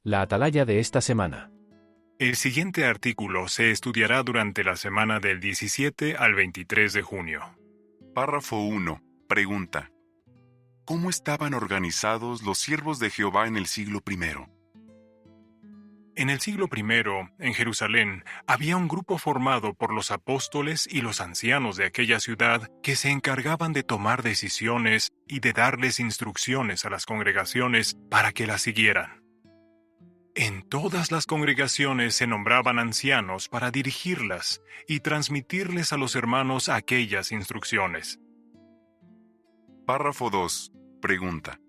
La atalaya de esta semana. El siguiente artículo se estudiará durante la semana del 17 al 23 de junio. Párrafo 1. Pregunta. ¿Cómo estaban organizados los siervos de Jehová en el siglo I? En el siglo I, en Jerusalén, había un grupo formado por los apóstoles y los ancianos de aquella ciudad que se encargaban de tomar decisiones y de darles instrucciones a las congregaciones para que las siguieran. En todas las congregaciones se nombraban ancianos para dirigirlas y transmitirles a los hermanos aquellas instrucciones. Párrafo 2. Pregunta.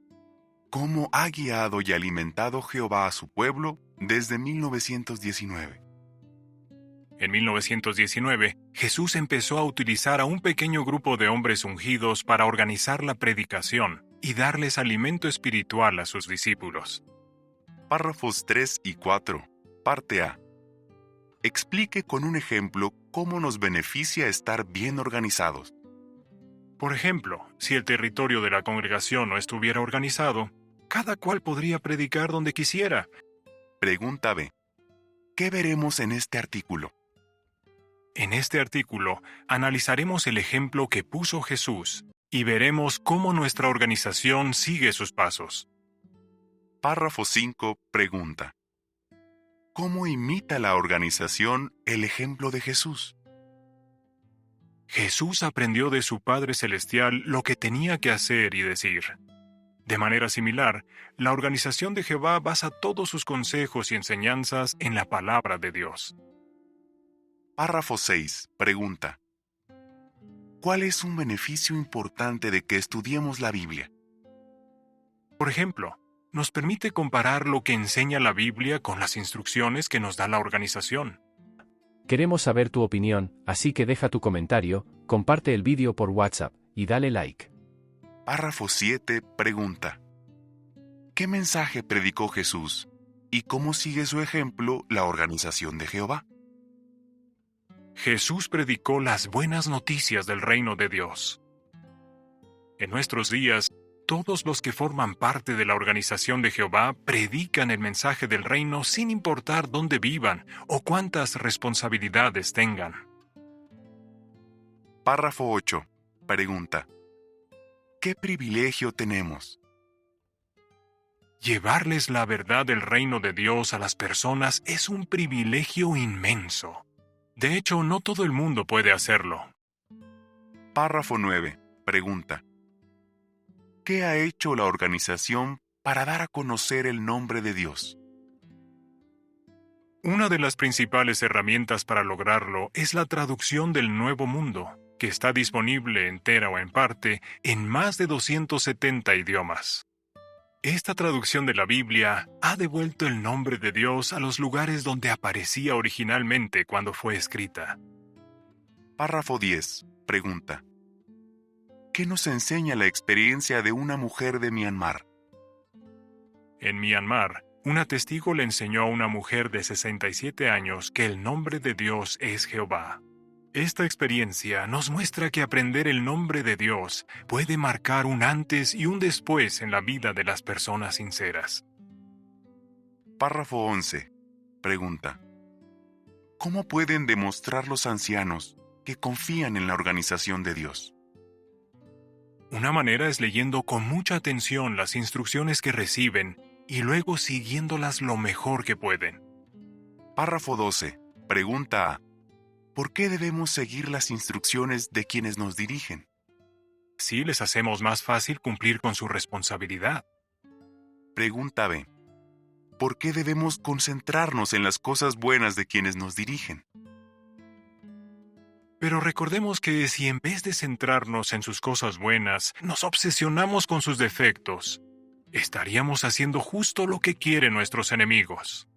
¿Cómo ha guiado y alimentado Jehová a su pueblo desde 1919? En 1919, Jesús empezó a utilizar a un pequeño grupo de hombres ungidos para organizar la predicación y darles alimento espiritual a sus discípulos. Párrafos 3 y 4. Parte A. Explique con un ejemplo cómo nos beneficia estar bien organizados. Por ejemplo, si el territorio de la congregación no estuviera organizado, cada cual podría predicar donde quisiera. Pregunta B. ¿Qué veremos en este artículo? En este artículo analizaremos el ejemplo que puso Jesús y veremos cómo nuestra organización sigue sus pasos. Párrafo 5. Pregunta. ¿Cómo imita la organización el ejemplo de Jesús? Jesús aprendió de su Padre Celestial lo que tenía que hacer y decir. De manera similar, la organización de Jehová basa todos sus consejos y enseñanzas en la palabra de Dios. Párrafo 6. Pregunta. ¿Cuál es un beneficio importante de que estudiemos la Biblia? Por ejemplo, nos permite comparar lo que enseña la Biblia con las instrucciones que nos da la organización. Queremos saber tu opinión, así que deja tu comentario, comparte el vídeo por WhatsApp y dale like. Párrafo 7. Pregunta. ¿Qué mensaje predicó Jesús y cómo sigue su ejemplo la organización de Jehová? Jesús predicó las buenas noticias del reino de Dios. En nuestros días, todos los que forman parte de la organización de Jehová predican el mensaje del reino sin importar dónde vivan o cuántas responsabilidades tengan. Párrafo 8. Pregunta. ¿Qué privilegio tenemos? Llevarles la verdad del reino de Dios a las personas es un privilegio inmenso. De hecho, no todo el mundo puede hacerlo. Párrafo 9. Pregunta. ¿Qué ha hecho la organización para dar a conocer el nombre de Dios? Una de las principales herramientas para lograrlo es la traducción del Nuevo Mundo, que está disponible entera o en parte en más de 270 idiomas. Esta traducción de la Biblia ha devuelto el nombre de Dios a los lugares donde aparecía originalmente cuando fue escrita. Párrafo 10. Pregunta. ¿Qué nos enseña la experiencia de una mujer de Myanmar? En Myanmar, una testigo le enseñó a una mujer de 67 años que el nombre de Dios es Jehová. Esta experiencia nos muestra que aprender el nombre de Dios puede marcar un antes y un después en la vida de las personas sinceras. Párrafo 11. Pregunta. ¿Cómo pueden demostrar los ancianos que confían en la organización de Dios? Una manera es leyendo con mucha atención las instrucciones que reciben y luego siguiéndolas lo mejor que pueden. Párrafo 12. Pregunta A. ¿Por qué debemos seguir las instrucciones de quienes nos dirigen? Así les hacemos más fácil cumplir con su responsabilidad. Pregunta B. ¿Por qué debemos concentrarnos en las cosas buenas de quienes nos dirigen? Pero recordemos que si en vez de centrarnos en sus cosas buenas, nos obsesionamos con sus defectos, estaríamos haciendo justo lo que quieren nuestros enemigos.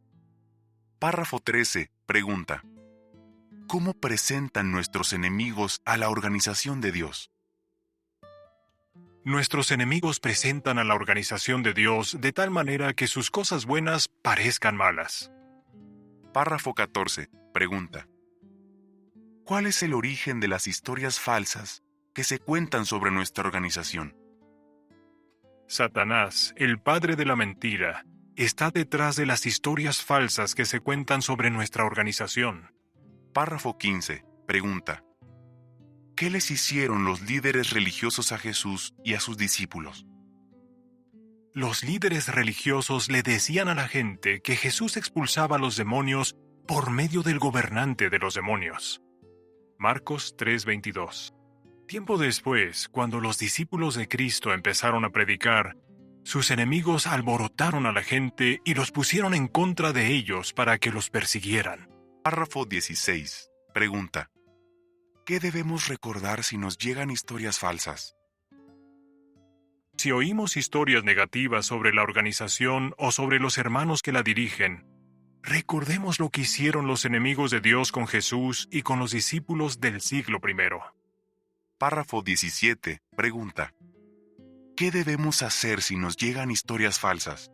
Párrafo 13. Pregunta. ¿Cómo presentan nuestros enemigos a la organización de Dios? Nuestros enemigos presentan a la organización de Dios de tal manera que sus cosas buenas parezcan malas. Párrafo 14. Pregunta. ¿Cuál es el origen de las historias falsas que se cuentan sobre nuestra organización? Satanás, el padre de la mentira, está detrás de las historias falsas que se cuentan sobre nuestra organización. Párrafo 15. Pregunta. ¿Qué les hicieron los líderes religiosos a Jesús y a sus discípulos? Los líderes religiosos le decían a la gente que Jesús expulsaba a los demonios por medio del gobernante de los demonios. Marcos 3:22. Tiempo después, cuando los discípulos de Cristo empezaron a predicar, sus enemigos alborotaron a la gente y los pusieron en contra de ellos para que los persiguieran. Párrafo 16. Pregunta. ¿Qué debemos recordar si nos llegan historias falsas? Si oímos historias negativas sobre la organización o sobre los hermanos que la dirigen, recordemos lo que hicieron los enemigos de Dios con Jesús y con los discípulos del siglo I. Párrafo 17. Pregunta. ¿Qué debemos hacer si nos llegan historias falsas?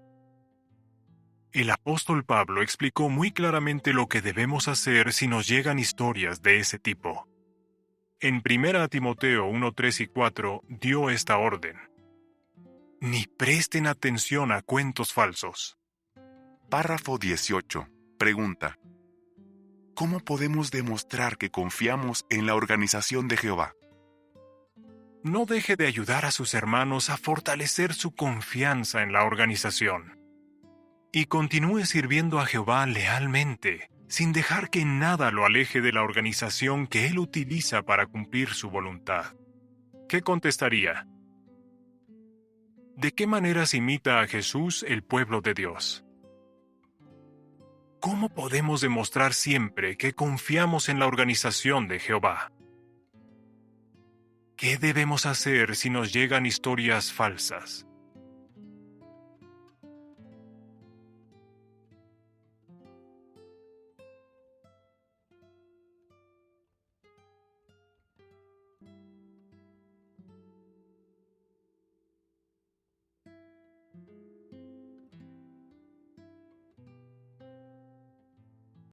El apóstol Pablo explicó muy claramente lo que debemos hacer si nos llegan historias de ese tipo. En 1 Timoteo 1, 3 y 4 dio esta orden. Ni presten atención a cuentos falsos. Párrafo 18. Pregunta. ¿Cómo podemos demostrar que confiamos en la organización de Jehová? No deje de ayudar a sus hermanos a fortalecer su confianza en la organización. Y continúe sirviendo a Jehová lealmente, sin dejar que nada lo aleje de la organización que Él utiliza para cumplir su voluntad. ¿Qué contestaría? ¿De qué maneras imita a Jesús el pueblo de Dios? ¿Cómo podemos demostrar siempre que confiamos en la organización de Jehová? ¿Qué debemos hacer si nos llegan historias falsas?